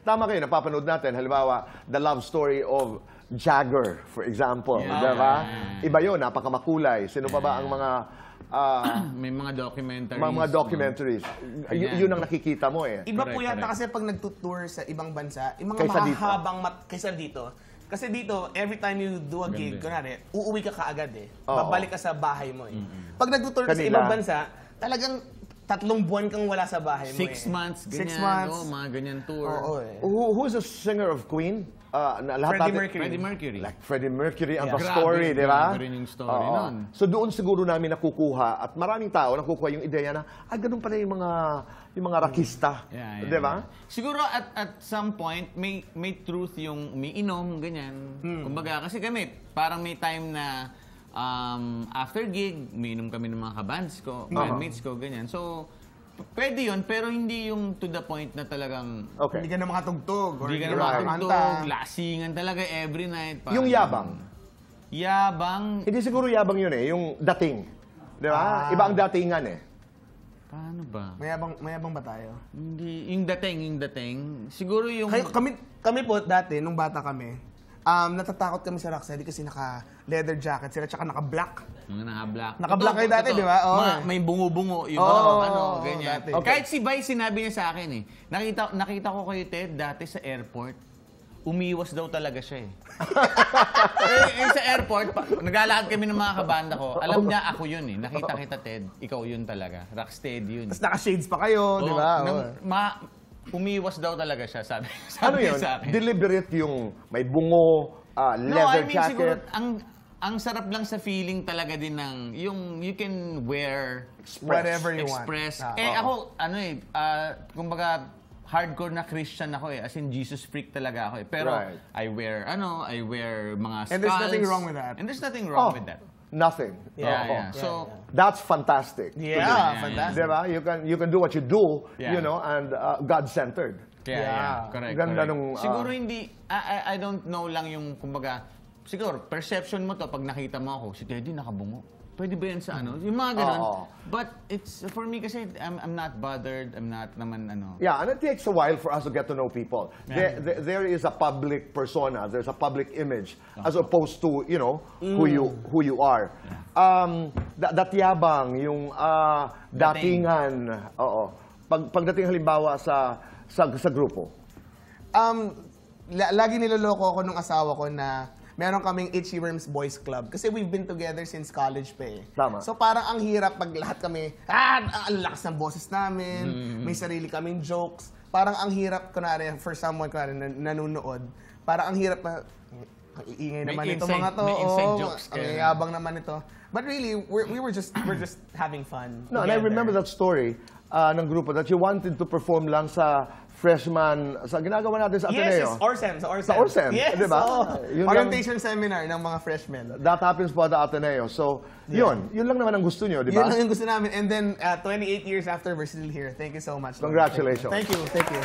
tama kayo, napapanood natin, halimbawa, the love story of Jagger, for example. Diba? Iba yun, napakamakulay. Sino pa ba ang mga... may mga documentaries. mga documentaries. Yun ang nakikita mo eh. Iba po yata kasi pag nagtutour sa ibang bansa, yung mga Kaysa dito. mahahabang kaysa dito. Kasi dito, every time you do a gig, kunwari, uuwi ka kaagad eh. Babalik ka sa bahay mo eh. Pag nagtutour ka sa ibang bansa, talagang 3 buwan kang wala sa bahay mo 6 months, ganyan. 6 months. Mga ganyan tour. Oo eh. Who's the singer of Queen? Freddie Mercury. Freddie Mercury. Like Freddie Mercury ang Yeah. the story, di ba? Grabe rin yung story nun. So doon siguro namin nakukuha at maraming tao nakukuha yung ideya na ganun pala yung mga rakista, di ba? Siguro at some point may truth yung umiinom ganyan. Kumbaga kasi kami parang may time na after gig umiinom kami ng mga kabands ko, bandmates ko ganyan. So pwede yun, pero hindi yung to the point na talagang... Okay. Hindi ka na makatugtog. Hindi ka na makatugtog, lasingan talaga every night. Yung yabang. Yabang... Hindi siguro yabang yun eh, yung dating. Di ba? Iba ang datingan eh. Paano ba? Mayabang ba tayo? Hindi, yung dating. Siguro yung... Kami po dati, nung bata kami, natatakot kami sa Rocksteady kasi naka-leather jacket sila, tsaka naka-black. Naka-black. Naka-black kayo dati, di ba? May bungo-bungo. Yung ganyan. Dati. Kahit si Vice, sinabi niya sa akin eh. Nakita ko kayo, Ted, dati sa airport. Umiwas daw talaga siya eh. Sa airport, naglalakad kami ng mga kabanda ko. Alam niya, ako yun eh. Nakita kita, Ted. Ikaw yun talaga. Rocksteady yun. Tapos naka-shades pa kayo, di ba? Umiwas daw talaga siya, sabi Ano yun? sa akin. Deliberate yung may bungo, leather jacket. Siguro, ang sarap lang sa feeling talaga din ng, yung you can wear, whatever you want. Ako, kumbaga, hardcore na Christian ako eh. As in, Jesus freak talaga ako eh. Pero, I wear mga skulls. And there's nothing wrong with that. And there's nothing wrong with that. Nothing. Yeah. So, that's fantastic. Yeah, fantastic. Diba? You can do what you do, you know, and God-centered. Correct. Ganda nung... Siguro hindi, I don't know lang yung, kumbaga, siguro, perception mo to pag nakita mo ako, si Teddy nakabungo. Pwede ba yan sa ano? Yung mga ganun. But it's, for me kasi, I'm not bothered. I'm not naman ano. Yeah, and it takes a while for us to get to know people. There is a public persona. There's a public image as opposed to, you know, who you are. That yabang, yung datingan. Pagdating halimbawa sa grupo. Lagi niloloko ako nung asawa ko na meron kaming Itchy Worms Boys Club. Kasi we've been together since college pa eh. Tama. So parang ang hirap pag lahat kami, ang lakas ng boses namin, may sarili kaming jokes. Parang ang hirap, kunwari, for someone kunwari, nanonood, parang ang hirap na, ang iingay naman ito mga to. May inside jokes. Ang yabang naman ito. But really, we're just having fun. No, and I remember that story ng grupo that you wanted to perform lang sa freshman, sa ginagawa natin sa Ateneo. Yes, Orsem. Sa Orsem, yes, di ba? Orientation seminar ng mga freshmen. That happens po at the Ateneo. So, yun lang naman ang gusto nyo, di ba? Yun lang yung gusto namin. And then, 28 years after, we're still here. Thank you so much. Congratulations. Thank you.